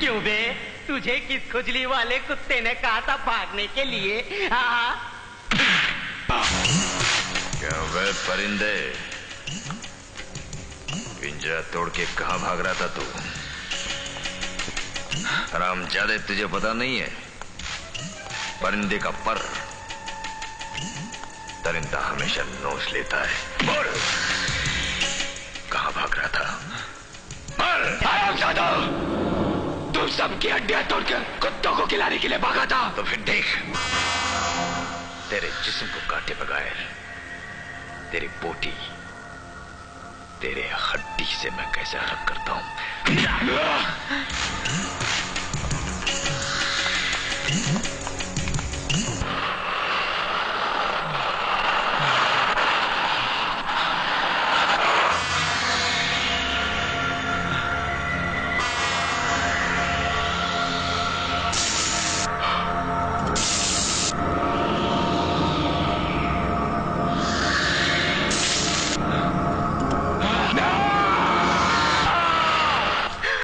क्यों बे? तुझे किस खुजली वाले कुत्ते ने कहा था भागने के लिए? हाँ? क्या वे परिंदे, पिंजरा तोड़ के कहाँ भाग रहा था तू? हरामजादे, तुझे पता नहीं है? परिंदे का पर दरिंदा हमेशा नोच लेता है। बोल, कहाँ भाग रहा था? बोल। हरामजादा, तू सबकी हड्डियां तोड़कर कुत्तों को खिलाने के लिए भागा था। तो फिर देख, तेरे जिस्म को काटे बगैर तेरी बोटी तेरे हड्डी से मैं कैसे अलग करता हूं।